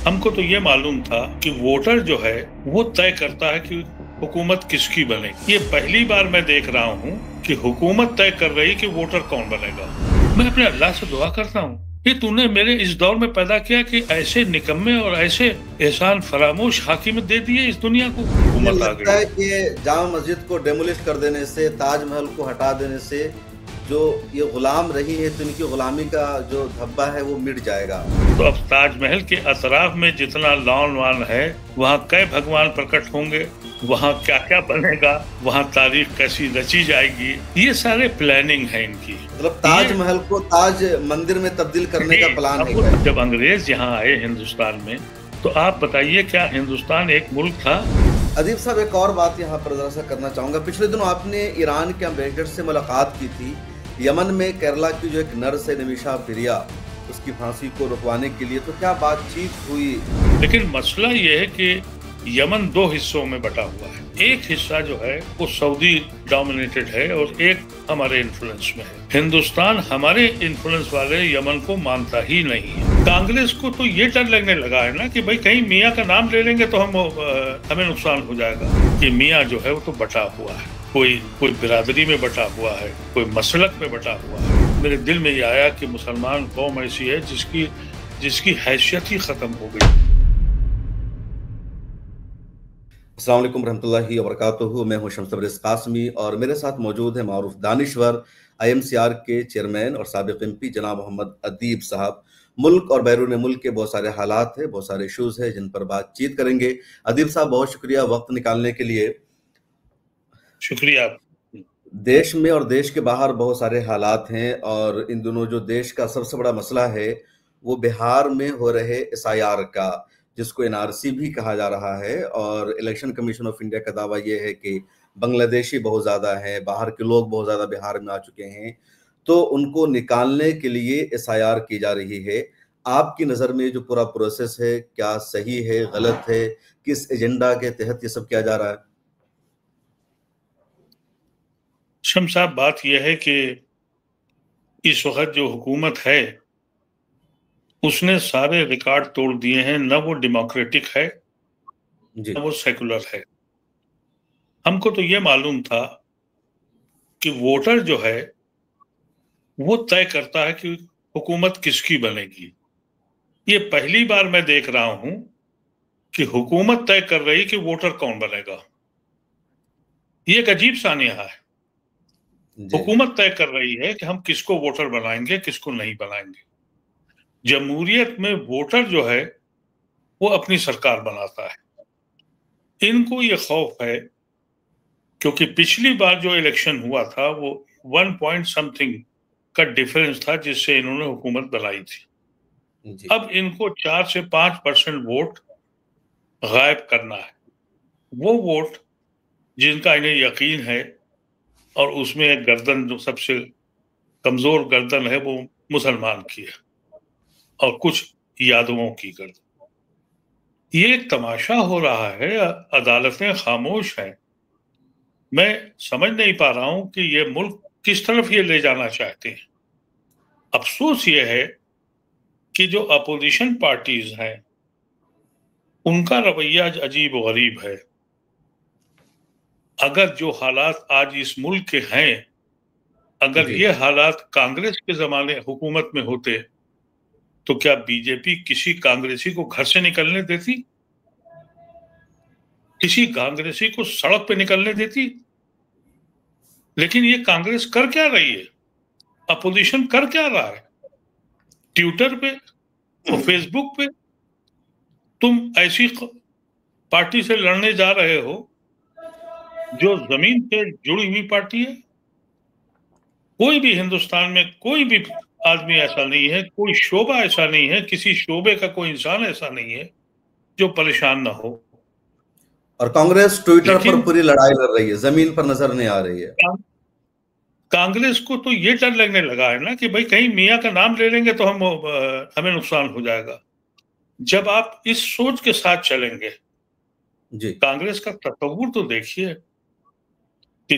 हमको तो ये मालूम था कि वोटर जो है वो तय करता है कि हुकूमत किसकी बनेगी। ये पहली बार मैं देख रहा हूँ कि हुकूमत तय कर रही कि वोटर कौन बनेगा। मैं अपने अल्लाह से दुआ करता हूँ कि तूने मेरे इस दौर में पैदा किया कि ऐसे निकम्मे और ऐसे एहसान फरामोश हाकिम दे दिए इस दुनिया को। मुझे हुकूमत आ लगता गई। है कि जामा मस्जिद को डेमोलिश कर देने से, ताजमहल को हटा देने से जो ये गुलाम रही है तो इनकी गुलामी का जो धब्बा है वो मिट जाएगा। तो अब ताजमहल के अतराफ में जितना लॉन वान है वहाँ कई भगवान प्रकट होंगे, वहाँ क्या क्या बनेगा, वहाँ तारीख कैसी रची जाएगी, ये सारे प्लानिंग है इनकी। मतलब ताजमहल को ताज मंदिर में तब्दील करने का प्लान है। जब अंग्रेज यहाँ आए हिंदुस्तान में तो आप बताइए क्या हिंदुस्तान एक मुल्क था? अदीब साहब, एक और बात यहाँ पर जरा सा करना चाहूंगा। पिछले दिनों आपने ईरान के एम्बेसडर से मुलाकात की थी। यमन में केरला की जो एक नर्स है निमिषा बिरिया, उसकी फांसी को रुकवाने के लिए, तो क्या बातचीत हुई? लेकिन मसला ये है कि यमन दो हिस्सों में बटा हुआ है। एक हिस्सा जो है वो सऊदी डोमिनेटेड है और एक हमारे इन्फ्लुएंस में है। हिंदुस्तान हमारे इन्फ्लुएंस वाले यमन को मानता ही नहीं है। कांग्रेस को तो ये डर लगने लगा है ना कि भाई कहीं मियाँ का नाम ले लेंगे तो हमें नुकसान हो जाएगा। कि मियाँ जो है वो तो बटा हुआ है, कोई बिरादरी में बटा हुआ है, कोई मसलक में बटा हुआ है। मेरे दिल में ये आया कि मुसलमान कौम ऐसी है जिसकी हैसियत ही खत्म हो गई। अस्सलाम वालेकुम रहमतुल्लाहि व बरकातुहू। मैं हूं शम्स तबरेज़ कासमी और मेरे साथ मौजूद है मारूफ दानिश्वर, आईएमसीआर के चेयरमैन और साबिक एमपी जनाब मोहम्मद अदीब साहब। मुल्क और बैरून मुल्क के बहुत सारे हालात हैं, बहुत सारे इश्यूज हैं जिन पर बातचीत करेंगे। अदीब साहब, बहुत शुक्रिया वक्त निकालने के लिए। शुक्रिया। देश में और देश के बाहर बहुत सारे हालात हैं और इन दोनों जो देश का सबसे बड़ा मसला है वो बिहार में हो रहे एसआईआर का, जिसको एनआरसी भी कहा जा रहा है। और इलेक्शन कमीशन ऑफ इंडिया का दावा यह है कि बांग्लादेशी बहुत ज़्यादा हैं, बाहर के लोग बहुत ज़्यादा बिहार में आ चुके हैं, तो उनको निकालने के लिए एसआईआर की जा रही है। आपकी नज़र में जो पूरा प्रोसेस है, क्या सही है, गलत है, किस एजेंडा के तहत ये सब किया जा रहा है? शम साहब, बात यह है कि इस वक्त जो हुकूमत है उसने सारे रिकॉर्ड तोड़ दिए हैं। न वो डेमोक्रेटिक है जी। न वो सेकुलर है। हमको तो ये मालूम था कि वोटर जो है वो तय करता है कि हुकूमत किसकी बनेगी। ये पहली बार मैं देख रहा हूं कि हुकूमत तय कर रही कि वोटर कौन बनेगा। ये एक अजीब सानिया है। जी। हुकूमत तय कर रही है कि हम किसको वोटर बनाएंगे, किसको नहीं बनाएंगे। जमहूरियत में वोटर जो है वो अपनी सरकार बनाता है। इनको ये खौफ है क्योंकि पिछली बार जो इलेक्शन हुआ था वो 1 पॉइंट समथिंग का डिफरेंस था जिससे इन्होंने हुकूमत बनाई थी। जी। अब इनको 4 से 5% वोट गायब करना है। वो वोट जिनका इन्हें यकीन है, और उसमें एक गर्दन जो सबसे कमजोर गर्दन है वो मुसलमान की है और कुछ यादवों की गर्दन। ये एक तमाशा हो रहा है। अदालतें खामोश हैं। मैं समझ नहीं पा रहा हूं कि ये मुल्क किस तरफ ये ले जाना चाहते हैं। अफसोस ये है कि जो अपोजिशन पार्टीज हैं उनका रवैया अजीब गरीब है। अगर जो हालात आज इस मुल्क के हैं, अगर जी। ये हालात कांग्रेस के जमाने हुकूमत में होते तो क्या बीजेपी किसी कांग्रेसी को घर से निकलने देती? किसी कांग्रेसी को सड़क पे निकलने देती? लेकिन ये कांग्रेस कर क्या रही है? अपोजिशन कर क्या रहा है? ट्विटर पे और फेसबुक पे तुम ऐसी पार्टी से लड़ने जा रहे हो जो जमीन पे जुड़ी हुई पार्टी है। कोई भी हिंदुस्तान में कोई भी आदमी ऐसा नहीं है, कोई शोबा ऐसा नहीं है, किसी शोबे का कोई इंसान ऐसा नहीं है जो परेशान ना हो। और कांग्रेस ट्विटर पर लेकिन पूरी लड़ाई लड़ रही है, जमीन पर नजर नहीं आ रही है। कांग्रेस को तो ये डर लगने लगा है ना कि भाई कहीं मियाँ का नाम ले लेंगे तो हमें नुकसान हो जाएगा। जब आप इस सोच के साथ चलेंगे, जी। कांग्रेस का तस्वुर तो देखिए कि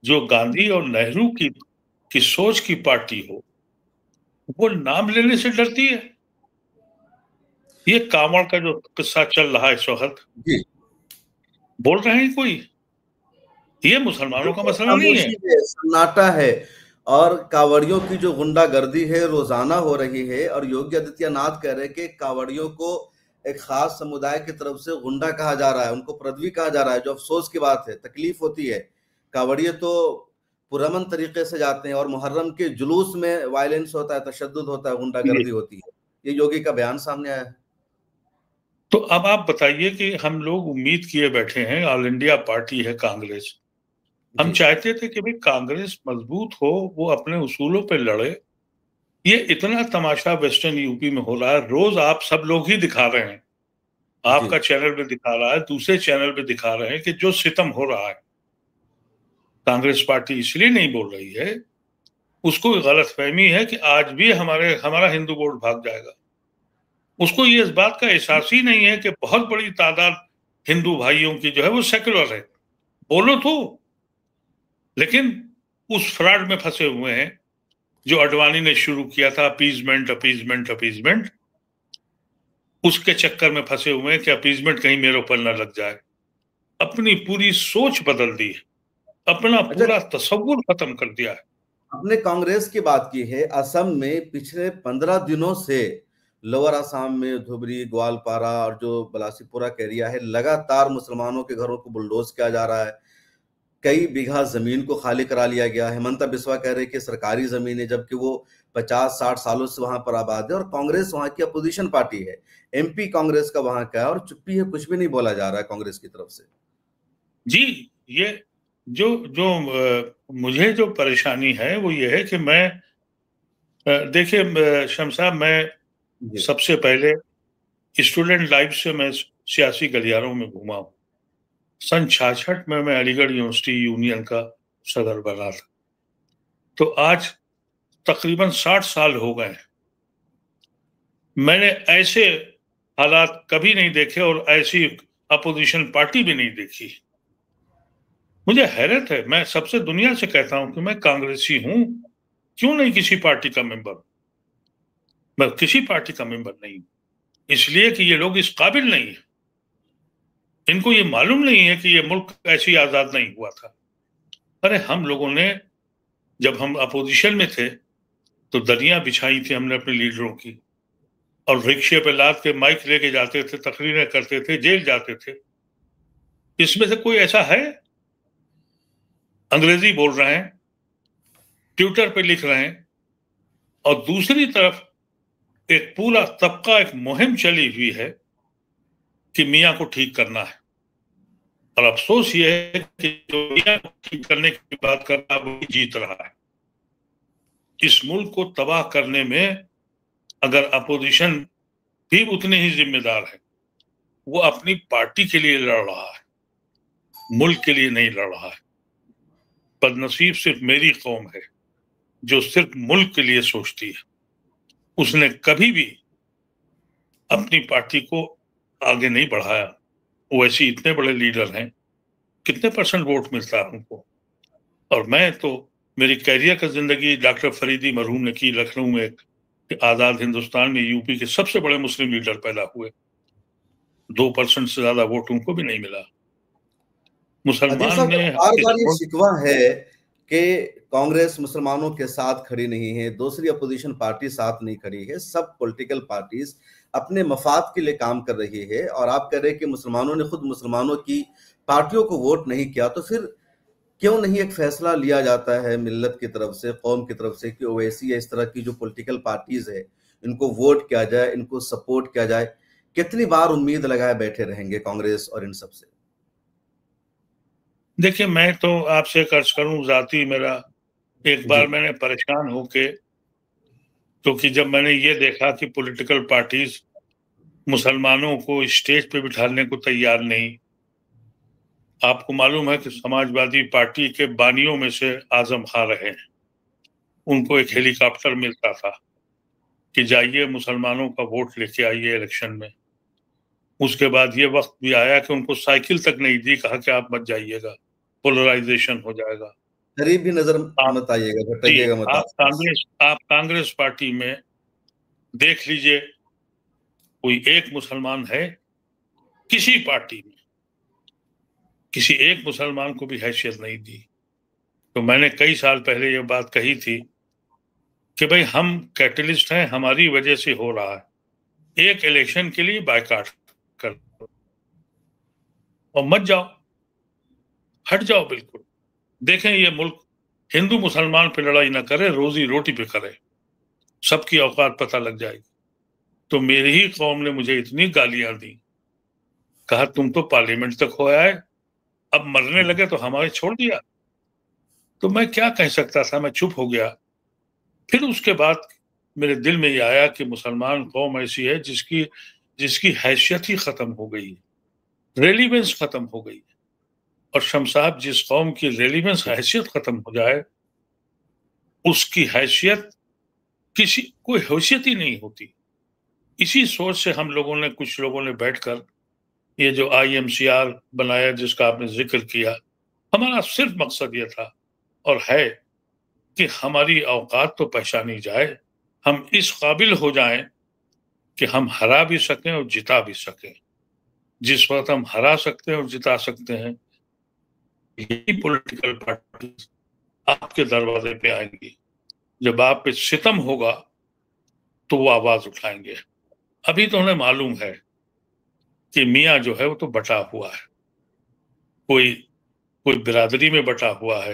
जो गांधी और नेहरू की सोच की पार्टी हो वो नाम लेने से डरती है। ये कांवड़ का जो किस्सा चल रहा है इस वक्त, जी, बोल रहे हैं कोई, ये मुसलमानों का बिल्कुल मसला नहीं है। खामोशी है, सन्नाटा है। और कांवड़ियों की जो गुंडागर्दी है रोजाना हो रही है, और योगी आदित्यनाथ कह रहे हैं कि कांवड़ियों को एक खास समुदाय की तरफ से गुंडा कहा जा रहा है, उनको पृथ्वी कहा जा रहा है, जो अफसोस की बात है, तकलीफ होती है। कांवड़िए तो पुरअमन तरीके से जाते हैं, और मुहर्रम के जुलूस में वायलेंस होता है, तशद्दुद होता है, ये गुंडागर्दी होती है। ये योगी का बयान सामने आया है। तो अब आप बताइए कि हम लोग उम्मीद किए बैठे हैं, ऑल इंडिया पार्टी है कांग्रेस, हम जी, चाहते थे कि भाई कांग्रेस मजबूत हो, वो अपने उसूलों पे लड़े। ये इतना तमाशा वेस्टर्न यूपी में हो रहा है, रोज आप सब लोग ही दिखा रहे हैं, जी, आपका चैनल पे दिखा रहा है, दूसरे चैनल पे दिखा रहे हैं कि जो सितम हो रहा है। कांग्रेस पार्टी इसलिए नहीं बोल रही है, उसको गलतफहमी है कि आज भी हमारा हिंदू वोट भाग जाएगा। उसको ये इस बात का एहसास ही नहीं है कि बहुत बड़ी तादाद हिंदू भाइयों की जो है वो सेक्युलर है। बोलो तो, लेकिन उस फ्रॉड में फंसे हुए हैं जो अडवाणी ने शुरू किया था, अपीजमेंट अपीजमेंट अपीजमेंट। उसके चक्कर में फंसे हुए हैं कि अपीजमेंट कहीं मेरे ऊपर न लग जाए। अपनी पूरी सोच बदल दी है, अपना अच्छा, पूरा तसव्वुर खत्म कर दिया है। आपने कांग्रेस की बात की है। असम में पिछले 15 दिनों से लोअर असम में धुबरी, ग्वालपारा और जो बलासीपुरा का एरिया है, लगातार मुसलमानों के घरों को बुलडोज किया जा रहा है। कई बीघा जमीन को खाली करा लिया गया है। हेमंता बिस्वा कह रहे हैं कि सरकारी जमीन है, जबकि वो 50-60 सालों से वहां पर आबाद है, और कांग्रेस वहां की अपोजिशन पार्टी है। एमपी कांग्रेस का वहां का है, और चुप्पी है, कुछ भी नहीं बोला जा रहा है कांग्रेस की तरफ से। जी, ये जो जो मुझे जो परेशानी है वो ये है कि मैं देखिए शम्स साहब, मैं जी, सबसे पहले स्टूडेंट लाइफ से मैं सियासी गलियारों में घूमा हूँ। सन 66 में मैं अलीगढ़ यूनिवर्सिटी यूनियन का सदर बना था। तो आज तकरीबन 60 साल हो गए हैं। मैंने ऐसे हालात कभी नहीं देखे और ऐसी अपोजिशन पार्टी भी नहीं देखी। मुझे हैरत है, मैं सबसे दुनिया से कहता हूं कि मैं कांग्रेसी हूं, क्यों नहीं किसी पार्टी का मेंबर। मैं किसी पार्टी का मेंबर नहीं हूं, इसलिए कि ये लोग इस काबिल नहीं है। इनको ये मालूम नहीं है कि ये मुल्क ऐसी आजाद नहीं हुआ था। अरे हम लोगों ने, जब हम अपोजिशन में थे, तो दरियां बिछाई थी हमने अपने लीडरों की, और रिक्शे पे लाद के माइक लेके जाते थे, तकरीरें करते थे, जेल जाते थे। इसमें से कोई ऐसा है? अंग्रेजी बोल रहे हैं, ट्विटर पे लिख रहे हैं, और दूसरी तरफ एक पूरा तबका, एक मुहिम चली हुई है कि मियाँ को ठीक करना है। और अफसोस ये है कि जो मियाँ को ठीक करने की बात कर रहा है वही जीत रहा है। इस मुल्क को तबाह करने में अगर अपोजिशन भी उतने ही जिम्मेदार है, वो अपनी पार्टी के लिए लड़ रहा है, मुल्क के लिए नहीं लड़ रहा है। बदनसीब सिर्फ मेरी कौम है जो सिर्फ मुल्क के लिए सोचती है। उसने कभी भी अपनी पार्टी को आगे नहीं बढ़ाया। वो ऐसे इतने बड़े लीडर हैं, कितने परसेंट वोट मिलता है उनको। और मैं तो, मेरी कैरियर का जिंदगी डॉक्टर फरीदी मरहूम ने की लखनऊ में, आजाद हिंदुस्तान में यूपी के सबसे बड़े मुस्लिम लीडर पैदा हुए। 2% से ज्यादा वोट उनको भी नहीं मिला। अजीज मुसलमान साहब, ने बार इस बार ये मुल्क, शिकवा है कि कांग्रेस मुसलमानों के साथ खड़ी नहीं है, दूसरी अपोजिशन पार्टी साथ नहीं खड़ी है, सब पॉलिटिकल पार्टीज अपने मफाद के लिए काम कर रही है, और आप कह रहे हैं कि मुसलमानों ने खुद मुसलमानों की पार्टियों को वोट नहीं किया, तो फिर क्यों नहीं एक फैसला लिया जाता है मिल्लत की तरफ से, कौम की तरफ से, कि ओवैसी या इस तरह की जो पॉलिटिकल पार्टीज है, इनको वोट किया जाए, इनको सपोर्ट किया जाए। कितनी बार उम्मीद लगाए बैठे रहेंगे कांग्रेस और इन सब से? देखिए मैं तो आपसे एक अर्ज करूं, जाती मेरा, एक जी, बार मैंने परेशान होके, क्योंकि जब मैंने ये देखा कि पॉलिटिकल पार्टीज मुसलमानों को स्टेज पे बिठाने को तैयार नहीं। आपको मालूम है कि समाजवादी पार्टी के बानियों में से आजम खां रहे हैं, उनको एक जी, हेलीकॉप्टर मिलता था कि जाइए मुसलमानों का वोट लेके आइए इलेक्शन में। उसके बाद ये वक्त भी आया कि उनको साइकिल तक नहीं दी, कहा कि आप मत जाइएगा, पोलराइजेशन हो जाएगा। करीब भी नजर आप, मत आइएगा, जी, भटकिएगा मत आसपास। आप कांग्रेस पार्टी में देख लीजिए, कोई एक मुसलमान है किसी पार्टी में, किसी एक मुसलमान को भी हैसियत नहीं दी। तो मैंने कई साल पहले ये बात कही थी कि भाई हम कैटलिस्ट हैं, हमारी वजह से हो रहा है, एक इलेक्शन के लिए बायकॉट कर दो और मत जाओ, हट जाओ बिल्कुल। देखें ये मुल्क हिंदू मुसलमान पे लड़ाई ना करे, रोजी रोटी पे करे, सबकी औकात पता लग जाएगी। तो मेरी ही कौम ने मुझे इतनी गालियां दी, कहा तुम तो पार्लियामेंट तक हो आए, अब मरने लगे तो हमारे छोड़ दिया। तो मैं क्या कह सकता था, मैं चुप हो गया। फिर उसके बाद मेरे दिल में ये आया कि मुसलमान कौम ऐसी है जिसकी जिसकी हैसियत ही खत्म हो गई है, रेलिवेंस खत्म हो गई है। और शमसाब, जिस कौम की रेलिवेंस हैसियत खत्म हो जाए, उसकी हैसियत किसी कोई हैसियत ही नहीं होती। इसी सोच से हम लोगों ने, कुछ लोगों ने बैठकर ये जो IMCR बनाया जिसका आपने जिक्र किया, हमारा सिर्फ मकसद ये था और है कि हमारी औकात तो पहचानी जाए, हम इस काबिल हो जाएं कि हम हरा भी सकें और जिता भी सकें। जिस वक्त हम हरा सकते हैं और जिता सकते हैं, यही पॉलिटिकल पार्टी आपके दरवाजे पे आएंगी। जब आप पे सितम होगा तो वो आवाज उठाएंगे। अभी तो उन्हें मालूम है कि मियाँ जो है वो तो बटा हुआ है, कोई कोई बिरादरी में बटा हुआ है,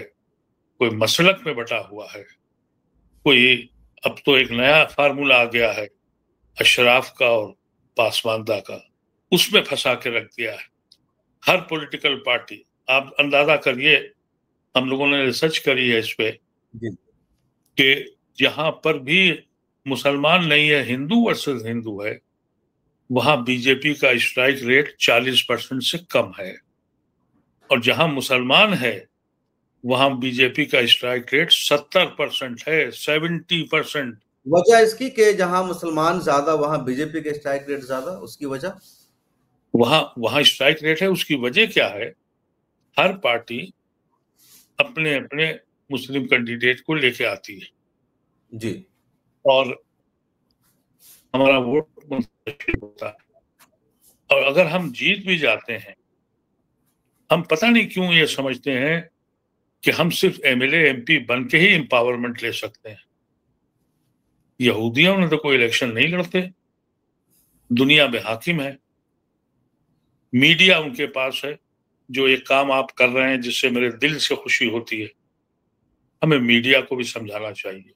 कोई मसलक में बटा हुआ है, कोई, अब तो एक नया फार्मूला आ गया है अशराफ का और पासमानदा का, उसमें फंसा के रख दिया है हर पॉलिटिकल पार्टी। आप अंदाजा करिए, हम लोगों ने रिसर्च करी है इस पे कि जहां पर भी मुसलमान नहीं है, हिंदू वर्सेस हिंदू है, वहां बीजेपी का स्ट्राइक रेट 40% से कम है। और जहां मुसलमान है वहां बीजेपी का स्ट्राइक रेट 70% है, 70%। वजह इसकी कि जहां मुसलमान ज्यादा वहां बीजेपी के स्ट्राइक रेट ज्यादा, उसकी वजह? वहां वहां स्ट्राइक रेट है, उसकी वजह क्या है? हर पार्टी अपने अपने मुस्लिम कैंडिडेट को लेके आती है जी। और हमारा वोट मुंतशिर होता है। और अगर हम जीत भी जाते हैं, हम पता नहीं क्यों ये समझते हैं कि हम सिर्फ MLA MP बन के ही एम्पावरमेंट ले सकते हैं। यहूदियों ने तो कोई इलेक्शन नहीं लड़ते, दुनिया में हाकिम है, मीडिया उनके पास है। जो एक काम आप कर रहे हैं जिससे मेरे दिल से खुशी होती है, हमें मीडिया को भी समझाना चाहिए।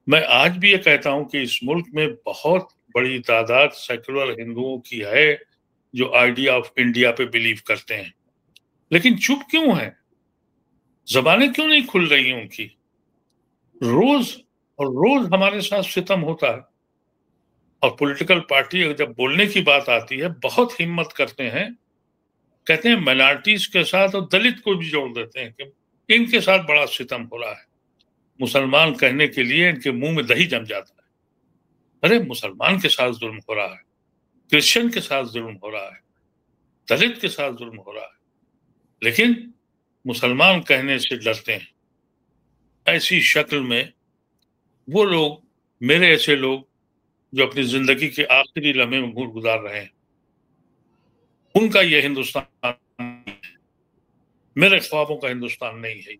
मैं आज भी ये कहता हूं कि इस मुल्क में बहुत बड़ी तादाद सेकुलर हिंदुओं की है जो आइडिया ऑफ इंडिया पे बिलीव करते हैं, लेकिन चुप क्यों है? जबानें क्यों नहीं खुल रही हैं उनकी? रोज और रोज हमारे साथ सितम होता है। और पॉलिटिकल पार्टी जब बोलने की बात आती है, बहुत हिम्मत करते हैं, कहते हैं माइनॉरिटीज के साथ और दलित को भी जोड़ देते हैं कि इनके साथ बड़ा सितम हो रहा है। मुसलमान कहने के लिए इनके मुंह में दही जम जाता है। अरे मुसलमान के साथ जुल्म हो रहा है, क्रिश्चियन के साथ जुल्म हो रहा है, दलित के साथ जुल्म हो रहा है, लेकिन मुसलमान कहने से डरते हैं। ऐसी शक्ल में वो लोग, मेरे ऐसे लोग जो अपनी जिंदगी के आखिरी लम्हे में गुजार रहे हैं, उनका यह हिंदुस्तान, मेरे ख्वाबों का हिंदुस्तान नहीं है।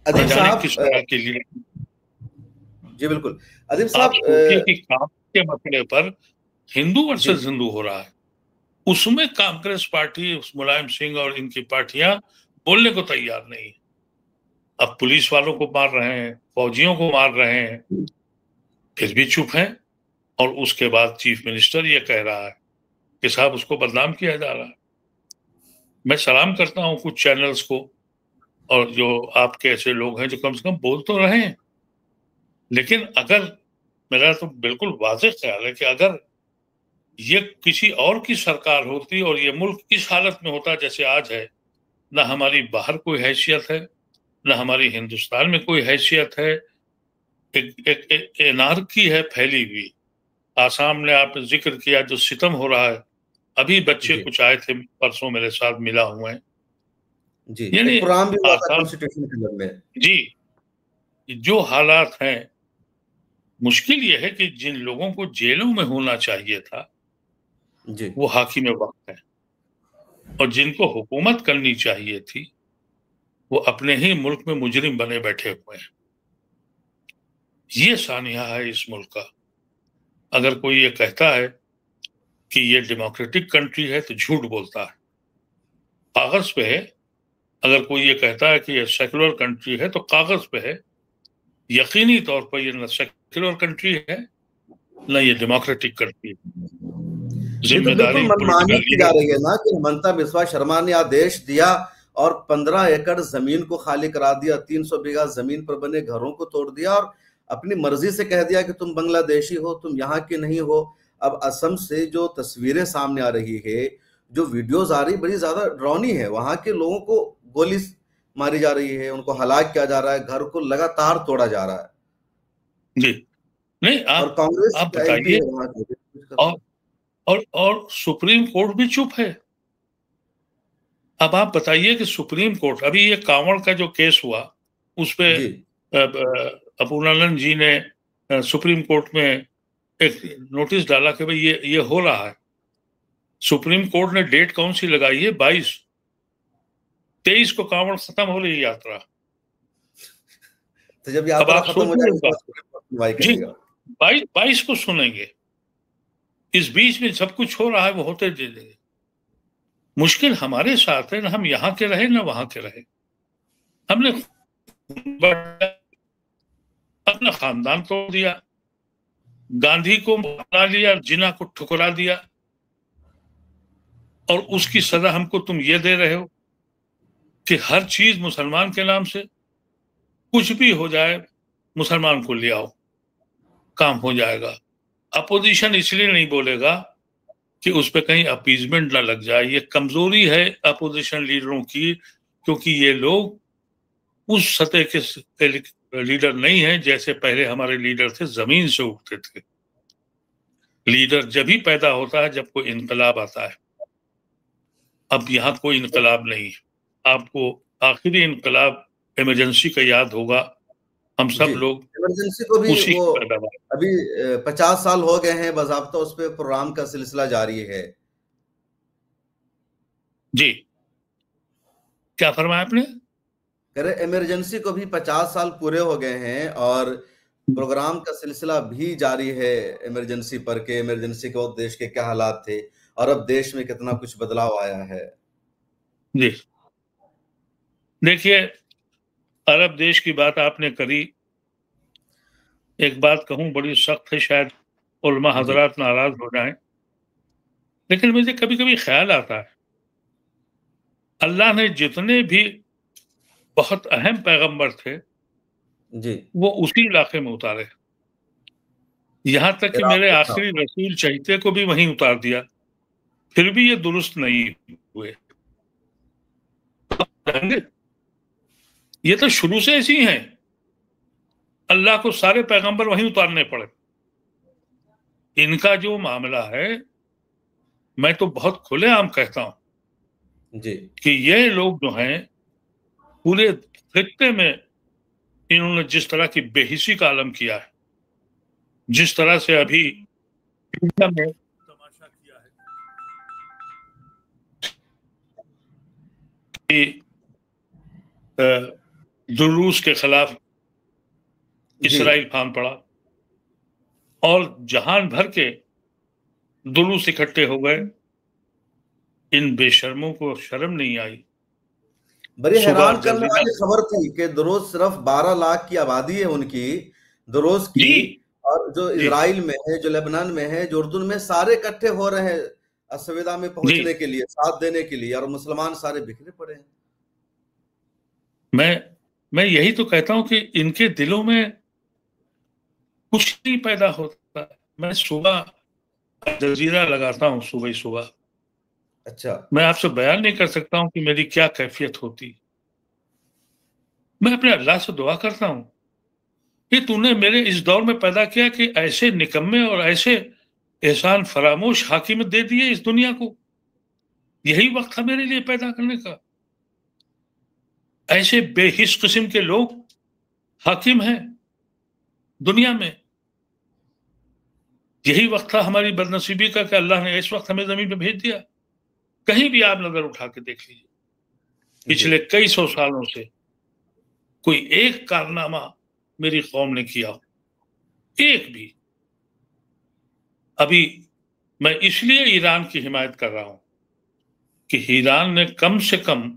अदीब न जाने साहब, किस तरह के लिए जी बिल्कुल। अदीब आप साहब, सोचिए कि काम के मसले पर हिंदू जी वर्सेस हिंदू हो रहा है, उसमें कांग्रेस पार्टी, मुलायम सिंह और इनकी पार्टियां बोलने को तैयार नहीं है। अब पुलिस वालों को मार रहे हैं, फौजियों को मार रहे हैं, फिर भी चुप हैं। और उसके बाद चीफ मिनिस्टर ये कह रहा है कि साहब उसको बदनाम किया जा रहा है। मैं सलाम करता हूं कुछ चैनल्स को, और जो आपके ऐसे लोग हैं जो कम से कम बोल तो रहे हैं, लेकिन अगर, मेरा तो बिल्कुल वाज़ेह ख्याल है कि अगर ये किसी और की सरकार होती और ये मुल्क इस हालत में होता जैसे आज है, ना हमारी बाहर कोई हैसियत है, ना हमारी हिंदुस्तान में कोई हैसियत है, एक एनार्की है फैली हुई। आसाम ने आपने जिक्र किया, जो सितम हो रहा है, अभी बच्चे जी कुछ आए थे परसों मेरे साथ, मिला हुए हैं, जी। यानी एक प्रोग्राम भी हुआ था आसाम, कॉन्स्टिट्यूशन के में। जी, जो हालात हैं मुश्किल यह है कि जिन लोगों को जेलों में होना चाहिए था जी। वो हाकिम वक्त है, और जिनको हुकूमत करनी चाहिए थी वो अपने ही मुल्क में मुजरिम बने बैठे हुए हैं। ये सानिया है इस मुल्क का। अगर कोई ये कहता है कि ये डेमोक्रेटिक कंट्री है तो झूठ बोलता है। कागज पे है। अगर कोई ये कहता है कि ये सेकुलर कंट्री है तो कागज पे है। यकीनी तौर पर ये न सेकुलर कंट्री है न ये डेमोक्रेटिक कंट्री है। ये तो बिल्कुल जिम्मेदारी मनमानी पॉलिटिकल की जा लीडर। रही है ना कि हिमंता बिस्वा शर्मा ने आदेश दिया और 15 एकड़ जमीन को खाली करा दिया, 300 बीघा जमीन पर बने घरों को तोड़ दिया और अपनी मर्जी से कह दिया कि तुम बांग्लादेशी हो, तुम यहाँ के नहीं हो। अब असम से जो तस्वीरें सामने आ रही है, जो वीडियोज आ रही, बड़ी ज्यादा डरावनी है। वहां के लोगों को गोली मारी जा रही है, उनको हलाक किया जा रहा है, घर को लगातार तोड़ा जा रहा है। जी नहीं, और कांग्रेस आप का एमपी बताइए। है वहां के, कुछ कर रहा और है। और सुप्रीम कोर्ट भी चुप है। अब आप बताइए कि सुप्रीम कोर्ट, अभी ये कांवड़ का जो केस हुआ उस पे जी। अपूर्णानंद जी ने सुप्रीम कोर्ट में एक नोटिस डाला कि भाई ये हो रहा है। सुप्रीम कोर्ट ने डेट कौन सी लगाई है? 22-23 को कांवड़ खत्म हो रही है यात्रा। तो जब अब यात्रा आप खत्म हो सोचिए जाएगी इस तो बात सुप्रीम कोर्ट सुनवाई जी। करेगा। 22 को सुनेंगे। इस बीच में सब कुछ हो रहा है वो होते दे देंगे। मुश्किल हमारे साथ है, ना हम यहाँ के रहे ना वहां के रहे। हमने अपना खानदान तोड़ दिया, गांधी को बना लिया, जिन्ना को ठुकरा दिया, और उसकी सजा हमको तुम ये दे रहे हो कि हर चीज मुसलमान के नाम से, कुछ भी हो जाए मुसलमान को ले आओ, काम हो जाएगा। अपोजिशन इसलिए नहीं बोलेगा कि उस पर कहीं अपीजमेंट ना लग जाए। ये कमजोरी है अपोजिशन लीडरों की, क्योंकि ये लोग उस सतह के लीडर नहीं है जैसे पहले हमारे लीडर थे, जमीन से उठते थे। लीडर जब ही पैदा होता है जब कोई इनकलाब आता है। अब यहाँ कोई इनकलाब नहीं है। आपको आखिरी इनकलाब इमरजेंसी का याद होगा। हम सब जी। लोग इमरजेंसी को भी उसी वो की पैदावार। अभी 50 साल हो गए हैं, बाज़ाब्ता उस पे प्रोग्राम का सिलसिला जारी है। जी, क्या फरमाया आपने? कह रहे इमरजेंसी को भी 50 साल पूरे हो गए हैं और प्रोग्राम का सिलसिला भी जारी है इमरजेंसी पर, के इमरजेंसी के देश के क्या हालात थे और अब देश में कितना कुछ बदलाव आया है। जी देखिए, अरब देश की बात आपने करी। एक बात कहूं, बड़ी सख्त है, शायद उलमा जी। हजरात नाराज हो जाएं, लेकिन मुझे कभी कभी ख्याल आता है, अल्लाह ने जितने भी बहुत अहम पैगंबर थे जी। वो उसी इलाके में उतारे। यहां तक कि इराक मेरे के था। आखिरी रसूल चहीते को भी वहीं उतार दिया, फिर भी ये दुरुस्त नहीं हुए। ये तो शुरू से ऐसी हैं। अल्लाह को सारे पैगंबर वहीं उतारने पड़े। इनका जो मामला है, मैं तो बहुत खुलेआम कहता हूं जी। कि ये लोग जो हैं, पूरे खित्ते में इन्होंने जिस तरह की बेहिसी का आलम किया है, जिस तरह से अभी इंडिया में तमाशा किया है कि दुरूस के खिलाफ जी। इसराइल फान पड़ा और जहान भर के दुरूस इकट्ठे हो गए। इन बेशर्मों को शर्म नहीं आई। बड़ी सुबह हैरान करने जल्दीदा। वाली खबर थी कि दुरूस सिर्फ 12 लाख की आबादी है उनकी, दुरूस की। जी और जो जी इजराइल में है, जो लेबनान में है, जो उर्दून में, सारे इकट्ठे हो रहे हैं असविदा में जी पहुंचने के लिए, साथ देने के लिए, और मुसलमान सारे बिखरे पड़े हैं। मैं यही तो कहता हूं कि इनके दिलों में कुछ नहीं पैदा होता। मैं सुबह जजीरा लगाता हूं, सुबह सुबह। अच्छा। मैं आपसे बयान नहीं कर सकता हूं कि मेरी क्या कैफियत होती। मैं अपने अल्लाह से दुआ करता हूं कि तूने मेरे इस दौर में पैदा किया कि ऐसे निकम्मे और ऐसे एहसान फरामोश हाकिम दे दिए इस दुनिया को। यही वक्त था मेरे लिए पैदा करने का। ऐसे बेहिस किस्म के लोग हाकिम हैं दुनिया में। यही वक्त था हमारी बदनसीबी का कि अल्लाह ने इस वक्त हमें जमीन पे भेज दिया। कहीं भी आप नजर उठा के देख लीजिए, पिछले कई सौ सालों से कोई एक कारनामा मेरी कौम ने किया हो, एक भी। अभी मैं इसलिए ईरान की हिमायत कर रहा हूं कि ईरान ने कम से कम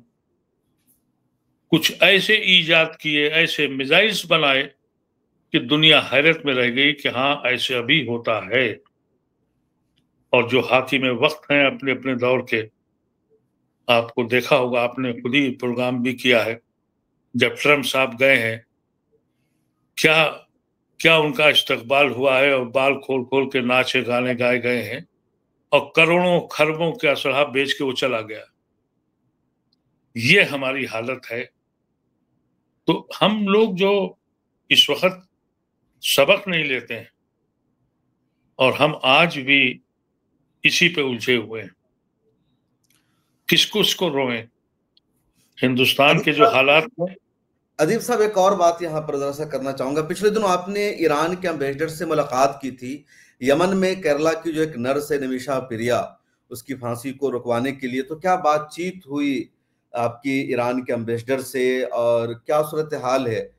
कुछ ऐसे ईजाद किए, ऐसे मिसाइल्स बनाए कि दुनिया हैरत में रह गई कि हाँ ऐसे अभी होता है। और जो हाकिम वक्त हैं अपने अपने दौर के, आपको देखा होगा, आपने खुद ही प्रोग्राम भी किया है, जब ट्रम्प साहब गए हैं, क्या क्या उनका इस्तकबाल हुआ है, और बाल खोल खोल के नाचे गाने गाए गए हैं, और करोड़ों खरबों के असलहा बेच के वो चला गया। ये हमारी हालत है। तो हम लोग जो इस वक्त सबक नहीं लेते हैं, और हम आज भी इसी पे उलझे हुए हैं, किसको इसको रोएं। हिंदुस्तान के जो हालात हैं। अदीब साहब, एक और बात यहाँ पर जरा सा करना चाहूंगा। पिछले दिनों आपने ईरान के एम्बेसडर से मुलाकात की थी। यमन में केरला की जो एक नर्स है निमिषा पिरिया, उसकी फांसी को रुकवाने के लिए, तो क्या बातचीत हुई आपकी ईरान के एम्बेसडर से और क्या सूरत हाल है?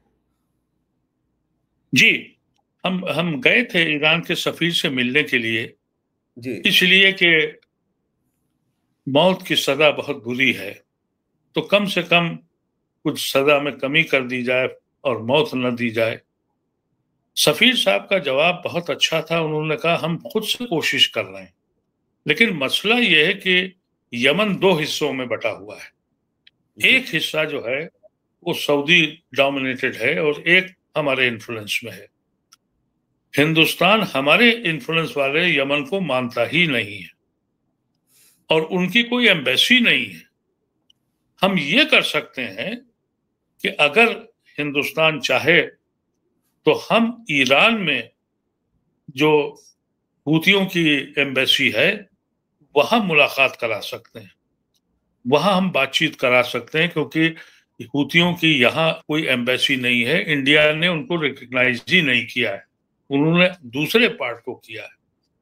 जी, हम गए थे ईरान के सफीर से मिलने के लिए, जी इसलिए कि मौत की सजा बहुत बुरी है, तो कम से कम कुछ सजा में कमी कर दी जाए और मौत न दी जाए। सफीर साहब का जवाब बहुत अच्छा था। उन्होंने कहा हम खुद से कोशिश कर रहे हैं, लेकिन मसला यह है कि यमन दो हिस्सों में बटा हुआ है। एक हिस्सा जो है वो सऊदी डोमिनेटेड है और एक हमारे इन्फ्लुएंस में है। हिंदुस्तान हमारे इन्फ्लुएंस वाले यमन को मानता ही नहीं है, और उनकी कोई एम्बेसी नहीं है। हम ये कर सकते हैं कि अगर हिंदुस्तान चाहे तो हम ईरान में जो हूतियों की एम्बेसी है वहां मुलाकात करा सकते हैं, वहां हम बातचीत करा सकते हैं, क्योंकि हूतियों की यहाँ कोई एम्बेसी नहीं है। इंडिया ने उनको रिकग्नाइज ही नहीं किया है, उन्होंने दूसरे पार्ट को किया है,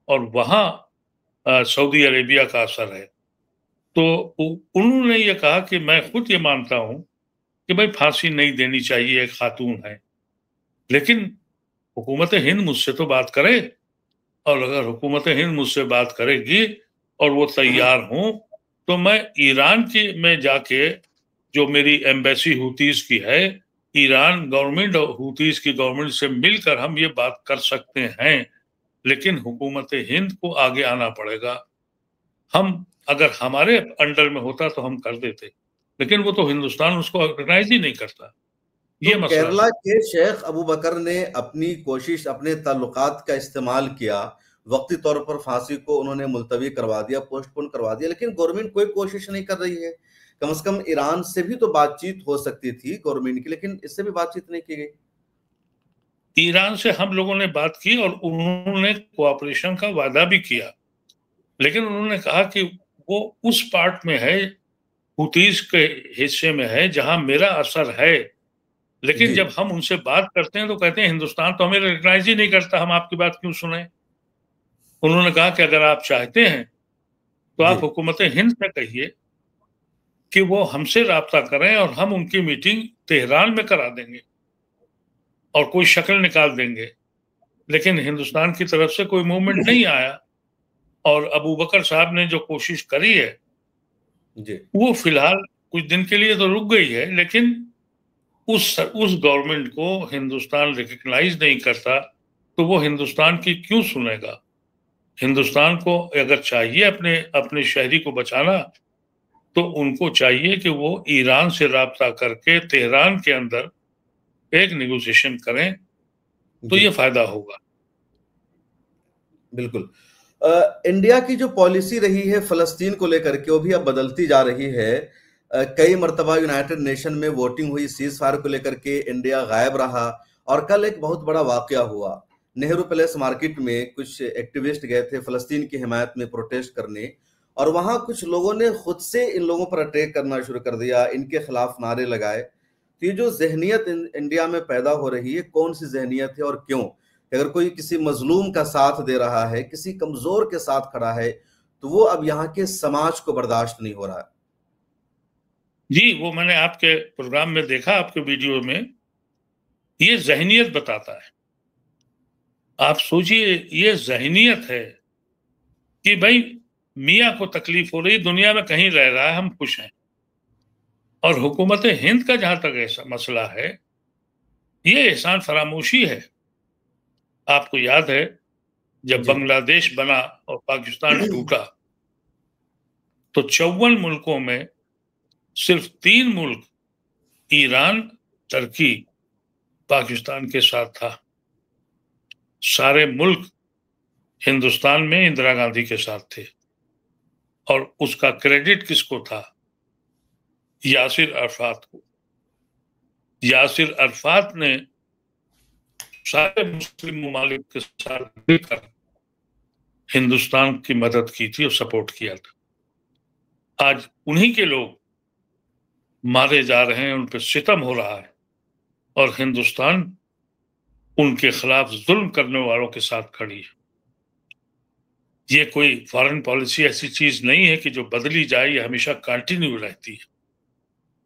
और वहां सऊदी अरेबिया का असर है। तो उन्होंने ये कहा कि मैं खुद ये मानता हूं कि भाई फांसी नहीं देनी चाहिए, एक खातून है, लेकिन हुकूमत हिंद मुझसे तो बात करे, और अगर हुकूमत हिंद मुझसे बात करेगी और वो तैयार हों, तो मैं ईरान की में जाके, जो मेरी एम्बेसी हूतीज की है, ईरान गवर्नमेंट और हूतीज की गवर्नमेंट से मिलकर हम ये बात कर सकते हैं। लेकिन हुकूमत हिंद को आगे आना पड़ेगा। हम अगर हमारे अंडर में होता तो हम कर देते, लेकिन वो तो हिंदुस्तान उसको रिकॉग्नाइज ही नहीं करता। तो ये मसला केरला है। के शेख अबू बकर ने अपनी कोशिश, अपने ताल्लुकात का इस्तेमाल किया, वक्ती तौर पर फांसी को उन्होंने मुलतवी करवा दिया, पोस्टपोन करवा दिया, लेकिन गवर्नमेंट कोई कोशिश नहीं कर रही है। कम से कम ईरान से भी तो बातचीत हो सकती थी गवर्नमेंट की, लेकिन इससे भी बातचीत नहीं की गई। ईरान से हम लोगों ने बात की और उन्होंने कोऑपरेशन का वादा भी किया, लेकिन उन्होंने कहा कि वो उस पार्ट में है, हुतीज के हिस्से में है जहां मेरा असर है। लेकिन जी जब हम उनसे बात करते हैं तो कहते हैं हिंदुस्तान तो हमें रिकॉग्नाइज ही नहीं करता, हम आपकी बात क्यों सुने। उन्होंने कहा कि अगर आप चाहते हैं तो जी आप हुकूमत हिंद से कहिए कि वो हमसे राब्ता करें, और हम उनकी मीटिंग तेहरान में करा देंगे और कोई शक्ल निकाल देंगे। लेकिन हिंदुस्तान की तरफ से कोई मूवमेंट नहीं आया, और अबू बकर साहब ने जो कोशिश करी है जी वो फिलहाल कुछ दिन के लिए तो रुक गई है, लेकिन उस गवर्नमेंट को हिंदुस्तान रिकग्नाइज नहीं करता, तो वो हिंदुस्तान की क्यों सुनेगा। हिंदुस्तान को अगर चाहिए अपने अपने शहरी को बचाना, तो उनको चाहिए कि वो ईरान से राब्ता करके तेहरान के अंदर एक नेगोशिएशन करें, तो जी ये फायदा होगा। बिल्कुल। इंडिया की जो पॉलिसी रही है फलस्तीन को लेकर के, वो भी अब बदलती जा रही है। कई मर्तबा यूनाइटेड नेशन में वोटिंग हुई, सीज फायर को लेकर के इंडिया गायब रहा, और कल एक बहुत बड़ा वाकया हुआ। नेहरू पैलेस मार्केट में कुछ एक्टिविस्ट गए थे फलस्तीन की हिमायत में प्रोटेस्ट करने, और वहां कुछ लोगों ने खुद से इन लोगों पर अटैक करना शुरू कर दिया, इनके खिलाफ नारे लगाए। तो ये जो जहनियत इंडिया में पैदा हो रही है, कौन सी जहनियत है और क्यों? अगर कोई किसी मजलूम का साथ दे रहा है, किसी कमजोर के साथ खड़ा है, तो वो अब यहाँ के समाज को बर्दाश्त नहीं हो रहा है। जी, वो मैंने आपके प्रोग्राम में देखा, आपके वीडियो में, ये ज़हनियत बताता है। आप सोचिए, ये ज़हनियत है कि भाई मियाँ को तकलीफ हो रही, दुनिया में कहीं रह रहा है, हम खुश हैं। और हुकूमत हिंद का जहां तक ऐसा मसला है, ये एहसान फरामोशी है। आपको याद है जब जी। बांग्लादेश बना और पाकिस्तान टूटा, तो 54 मुल्कों में सिर्फ 3 मुल्क, ईरान, टर्की, पाकिस्तान के साथ था। सारे मुल्क हिंदुस्तान में इंदिरा गांधी के साथ थे। और उसका क्रेडिट किसको था? यासिर अरफात को। यासिर अरफात ने सारे मुस्लिम ममालिक के साथ मिलकर हिंदुस्तान की मदद की थी और सपोर्ट किया था। आज उन्हीं के लोग मारे जा रहे हैं, उन पर सितम हो रहा है, और हिंदुस्तान उनके खिलाफ जुल्म करने वालों के साथ खड़ी है। ये कोई फॉरेन पॉलिसी ऐसी चीज नहीं है कि जो बदली जाए, ये हमेशा कंटिन्यू रहती है।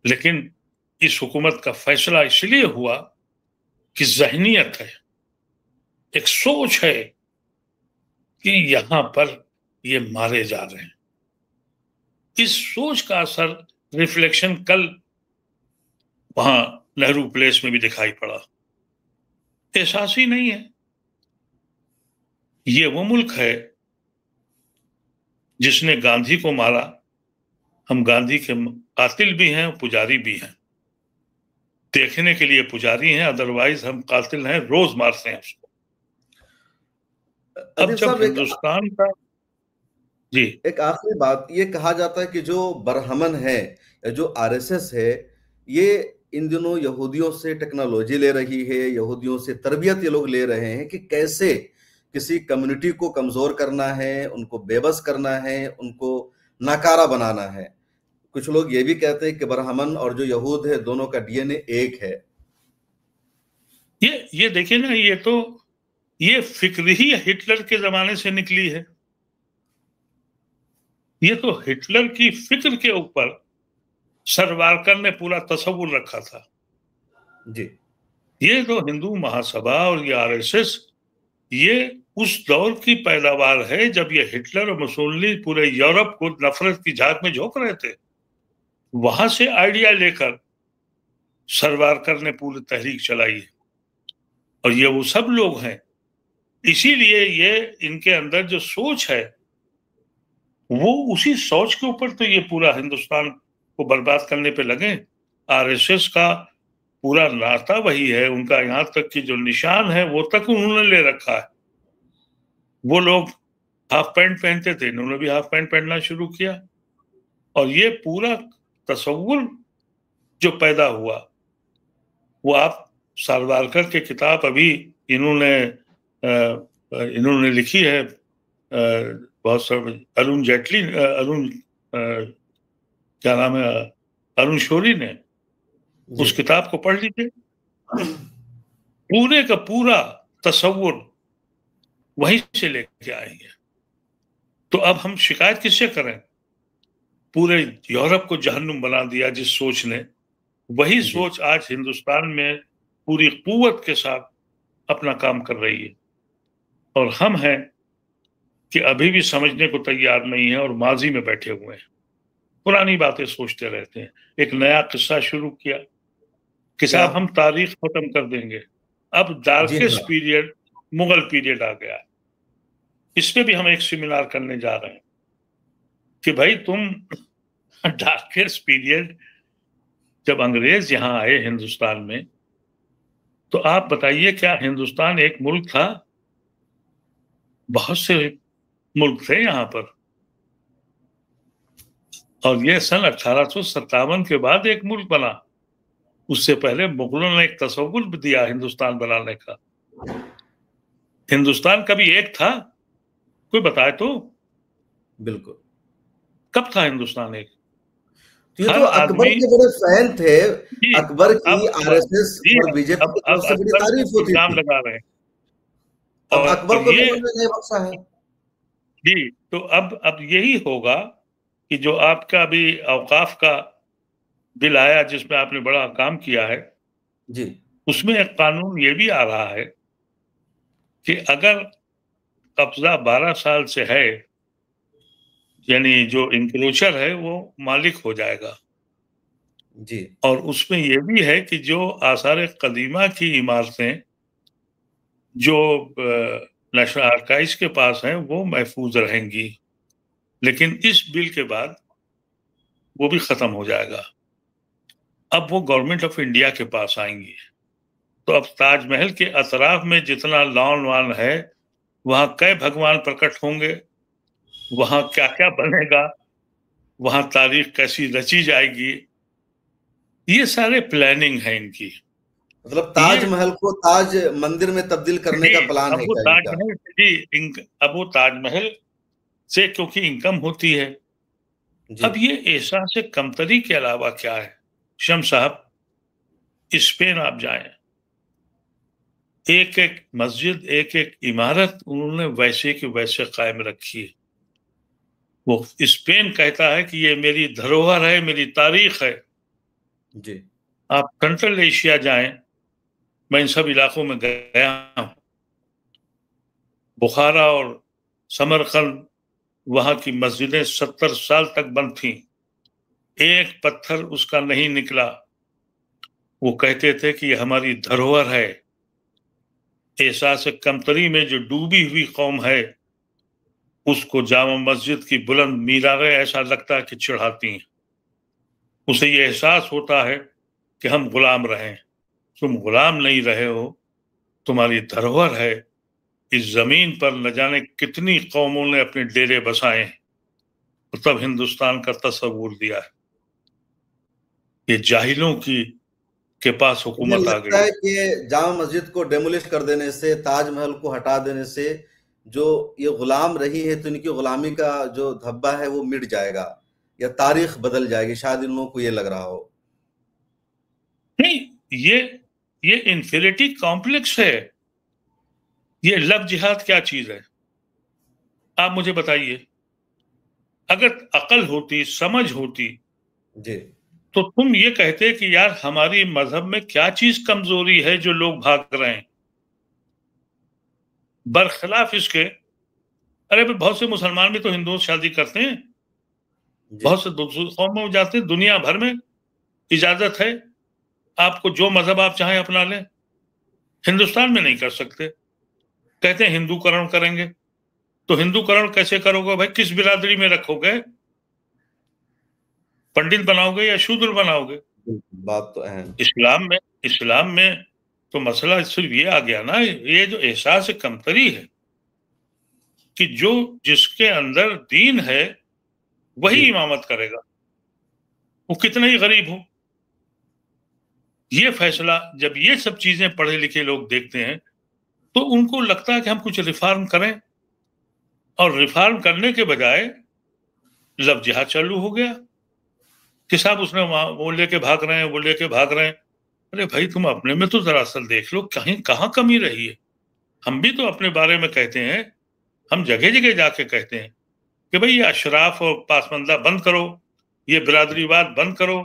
लेकिन इस हुकूमत का फैसला इसलिए हुआ कि ज़हनियत है, एक सोच है कि यहां पर ये मारे जा रहे हैं। इस सोच का असर, रिफ्लेक्शन कल वहां नेहरू प्लेस में भी दिखाई पड़ा। एहसास ही नहीं है। ये वो मुल्क है जिसने गांधी को मारा। हम गांधी के कातिल भी हैं, पुजारी भी हैं। देखने के लिए पुजारी हैं, अदरवाइज हम कातिल हैं, रोज मारते हैं उसको। अब जब हिंदुस्तान का, जी, एक आखिरी बात, ये कहा जाता है कि जो बरहमन है या जो आरएसएस है, ये इन दिनों यहूदियों से टेक्नोलॉजी ले रही है, यहूदियों से तरबियत ये लोग ले रहे हैं कि कैसे किसी कम्युनिटी को कमजोर करना है, उनको बेबस करना है, उनको नाकारा बनाना है। कुछ लोग ये भी कहते हैं कि बरहमन और जो यहूद है, दोनों का डीएनए एक है। ये देखिए ना, ये फिक्र ही हिटलर के जमाने से निकली है। ये तो हिटलर की फिक्र के ऊपर सरवारकर ने पूरा तस्वुर रखा था। जी। ये तो हिंदू महासभा और ये आरएसएस, ये उस दौर की पैदावार है जब ये हिटलर और मुसोलिनी पूरे यूरोप को नफरत की झाग में झोंक रहे थे। वहां से आइडिया लेकर सरवारकर ने पूरी तहरीक चलाई है। और ये वो सब लोग हैं। इसीलिए ये इनके अंदर जो सोच है, वो उसी सोच के ऊपर तो ये पूरा हिंदुस्तान को बर्बाद करने पे लगे। आरएसएस का पूरा नाता वही है। उनका यहाँ तक कि जो निशान है वो तक उन्होंने ले रखा है। वो लोग हाफ पैंट पहनते थे, इन्होंने भी हाफ पैंट पहनना शुरू किया। और ये पूरा तस्वुर जो पैदा हुआ, वो आप सावरकर की किताब अभी इन्होंने लिखी है, बहुत सारे, अरुण जेटली, क्या नाम है, अरुण शोरी ने, उस किताब को पढ़ लीजिए। पूरे का पूरा तस्वुर वहीं से लेके आएंगे। तो अब हम शिकायत किससे करें? पूरे यूरोप को जहन्नुम बना दिया जिस सोच ने, वही सोच आज हिंदुस्तान में पूरी कुव्वत के साथ अपना काम कर रही है। और हम हैं कि अभी भी समझने को तैयार नहीं है और माजी में बैठे हुए हैं, पुरानी बातें सोचते रहते हैं। एक नया किस्सा शुरू किया कि साहब हम तारीख खत्म कर देंगे। अब डार्केस्ट पीरियड मुगल पीरियड आ गया है। इस पे भी हम एक सेमिनार करने जा रहे हैं कि भाई तुम डार्केस्ट पीरियड, जब अंग्रेज यहां आए हिंदुस्तान में, तो आप बताइए क्या हिंदुस्तान एक मुल्क था? बहुत से मुल्क थे यहां पर। और ये सन 1857 के बाद एक मुल्क बना। उससे पहले मुगलों ने एक तस्वुर भी दिया हिंदुस्तान बनाने का। हिंदुस्तान कभी एक था? कोई बताए तो। बिल्कुल। कब था हिंदुस्तान एक? ये तो अकबर के बड़े फैन थे। अकबर की आरएसएस और बीजेपी की सबसे बड़ी तारीफ होती थी। लगा रहे हैं अब अकबर को भी ये उन्होंने नहीं बख्शा है। जी, तो अब यही होगा कि जो आपका अभी औकाफ का बिल आया जिसमें आपने बड़ा काम किया है, जी। उसमें एक कानून ये भी आ रहा है कि अगर कब्जा 12 साल से है, यानी जो इंक्रोचर है वो मालिक हो जाएगा। जी। और उसमें ये भी है कि जो आसार कदीमा की इमारतें जो नेशनल आर्काइव्स के पास हैं वो महफूज रहेंगी, लेकिन इस बिल के बाद वो भी खत्म हो जाएगा। अब वो गवर्नमेंट ऑफ इंडिया के पास आएंगी। तो अब ताजमहल के अतराफ में जितना लॉन वान है, वहां कई भगवान प्रकट होंगे, वहां क्या क्या बनेगा, वहां तारीख कैसी रची जाएगी, ये सारे प्लानिंग है इनकी। मतलब ये ताजमहल को ताज मंदिर में तब्दील करने जी, का प्लान अब है वो क्या इनका? ताजमहल जी अब वो ताजमहल से क्योंकि इनकम होती है। जी। अब ये एहसास कमतरी के अलावा क्या है? शम्स साहब, स्पेन आप जाएं, एक एक मस्जिद, एक एक इमारत उन्होंने वैसे की वैसे कायम रखी है। वो स्पेन कहता है कि ये मेरी धरोहर है, मेरी तारीख है। जी। आप सेंट्रल एशिया जाएं, मैं इन सब इलाकों में गया हूं, बुखारा और समरकंद, वहां की मस्जिदें 70 साल तक बंद थी, एक पत्थर उसका नहीं निकला। वो कहते थे कि ये हमारी धरोहर है। एहसास कमतरी में जो डूबी हुई कौम है, उसको जामा मस्जिद की बुलंद मीनारें ऐसा लगता है कि चढ़ाती हैं। उसे ये एहसास होता है कि हम गुलाम रहे। तुम गुलाम नहीं रहे हो, तुम्हारी धरोहर है। इस जमीन पर न जाने कितनी कौमों ने अपने डेरे बसाए हैं, तो तब हिंदुस्तान का तस्वुर दिया है। ये जाहिलों की के पास मुझे हुकूमत आ लगता गई। है कि जामा मस्जिद को डेमोलिश कर देने से, ताजमहल को हटा देने से जो ये गुलाम रही है तो इनकी गुलामी का जो धब्बा है वो मिट जाएगा, या तारीख बदल जाएगी, शायद इन लोगों को ये लग रहा हो। नहीं, ये ये इंफिनिटी कॉम्प्लेक्स है। ये लव जिहाद क्या चीज है, आप मुझे बताइए। अगर अकल होती, समझ होती, जी। तो तुम ये कहते कि यार हमारी मजहब में क्या चीज कमजोरी है जो लोग भाग रहे हैं। बरखिलाफ इसके, अरे भाई बहुत से मुसलमान भी तो हिंदुओं से शादी करते हैं, जी। बहुत से दूसरी कौमों में जाते हैं, दुनिया भर में इजाजत है। आपको जो मजहब आप चाहें अपना लें, हिंदुस्तान में नहीं कर सकते। कहते हैं हिंदूकरण करेंगे, तो हिंदूकरण कैसे करोगे भाई? किस बिरादरी में रखोगे? पंडित बनाओगे या शूद्र बनाओगे? बात तो अहम। इस्लाम में तो मसला सिर्फ ये आ गया ना, ये जो एहसास कमतरी है कि जो जिसके अंदर दीन है जी। वही इमामत करेगा, वो कितना ही गरीब हो। ये फैसला जब ये सब चीजें पढ़े लिखे लोग देखते हैं, तो उनको लगता है कि हम कुछ रिफॉर्म करें, और रिफॉर्म करने के बजाय लव जिहाद चालू हो गया कि साहब उसने वो लेके भाग रहे हैं, वो लेके भाग रहे हैं। अरे भाई, तुम अपने में तो जरा सा देख लो, कहीं कहाँ कमी रही है। हम भी तो अपने बारे में कहते हैं, हम जगह जगह जाके कहते हैं कि भाई ये अशराफ और पासमंदा बंद करो, ये बिरादरीवाद बंद करो,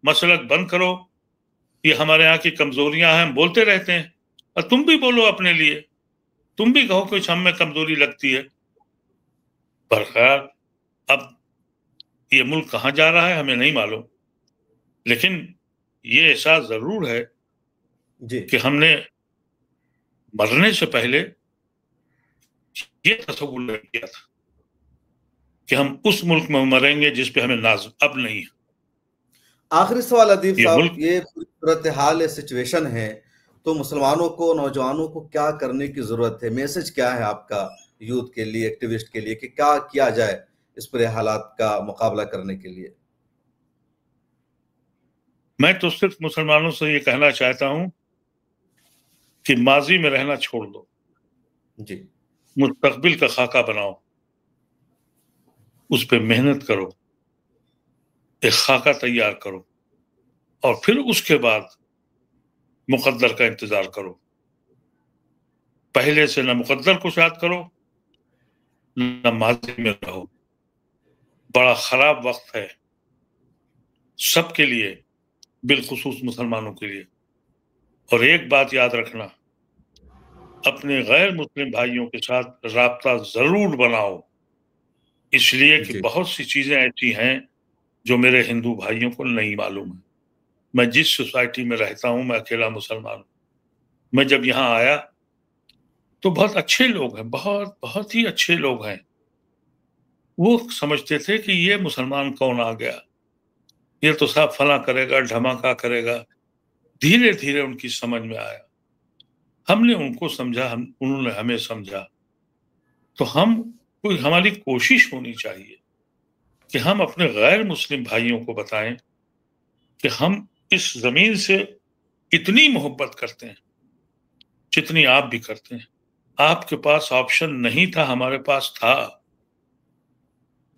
मसलक बंद करो, ये हमारे यहाँ की कमजोरियां हैं, हम बोलते रहते हैं। और तुम भी बोलो अपने लिए, तुम भी कहो कुछ हम में कमजोरी लगती है। पर खैर, अब ये मुल्क कहाँ जा रहा है हमें नहीं मालूम, लेकिन ये एहसास जरूर है जी। कि हमने मरने से पहले ये तस्वुर नहीं किया था कि हम उस मुल्क में मरेंगे जिस पे हमें नाज अब नहीं है। आखिरी सवाल अदीब ये साहब, मुल्क, ये पूरी सूरत हाल है, सिचुएशन है, तो मुसलमानों को, नौजवानों को क्या करने की जरूरत है? मैसेज क्या है आपका यूथ के लिए, एक्टिविस्ट के लिए, कि क्या किया जाए इस पूरे हालात का मुकाबला करने के लिए? मैं तो सिर्फ मुसलमानों से ये कहना चाहता हूं कि माजी में रहना छोड़ दो, जी। मुस्तकबिल का खाका बनाओ, उस पर मेहनत करो, एक खाका तैयार करो, और फिर उसके बाद मुकद्दर का इंतजार करो। पहले से न मुकद्दर को याद करो न माजी में रहो। बड़ा खराब वक्त है सबके लिए, बिलखुसूस मुसलमानों के लिए। और एक बात याद रखना, अपने गैर मुस्लिम भाइयों के साथ राब्ता जरूर बनाओ, इसलिए कि बहुत सी चीजें ऐसी हैं जो मेरे हिंदू भाइयों को नहीं मालूम है। मैं जिस सोसाइटी में रहता हूं, मैं अकेला मुसलमान हूं। मैं जब यहाँ आया तो बहुत अच्छे लोग हैं, बहुत बहुत ही अच्छे लोग हैं। वो समझते थे कि ये मुसलमान कौन आ गया, ये तो साहब फला करेगा, धमाका करेगा। धीरे धीरे उनकी समझ में आया, हमने उनको समझा, उन्होंने हमें समझा। तो हमारी कोशिश होनी चाहिए कि हम अपने गैर मुस्लिम भाइयों को बताएं कि हम इस जमीन से इतनी मोहब्बत करते हैं जितनी आप भी करते हैं। आपके पास ऑप्शन नहीं था, हमारे पास था।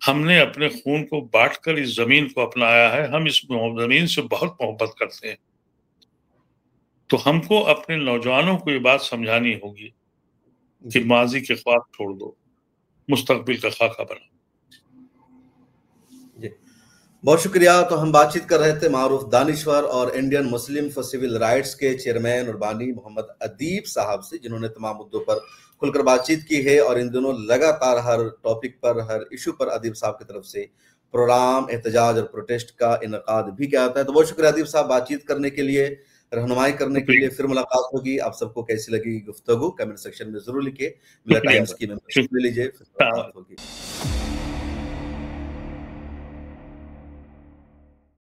हमने अपने खून को बांटकर इस जमीन को अपनाया है। हम इस जमीन से बहुत मोहब्बत करते हैं। तो हमको अपने नौजवानों को ये बात समझानी होगी कि माजी के ख्वाब छोड़ दो, मुस्तकबिल का खाका बनो। बहुत शुक्रिया। तो हम बातचीत कर रहे थे मारूफ दानिश्वर और Indian Muslim for civil rights के चेयरमैन और बानी मोहम्मद अदीब साहब से, जिन्होंने तमाम मुद्दों पर खुलकर बातचीत की है। और इन दिनों लगातार हर टॉपिक पर, हर इशू पर अदीब साहब की तरफ से प्रोग्राम, एहतजाज और प्रोटेस्ट का इनकाद भी किया जाता है। तो बहुत शुक्रिया अदीब साहब बातचीत करने के लिए, रहनुमाई करने के लिए। फिर मुलाकात होगी। आप सबको कैसी लगी गुफ्तगू कमेंट सेक्शन में जरूर लिखिए। मिला टाइम्स की मेंबरशिप ले लीजिए, फिर मुलाकात होगी।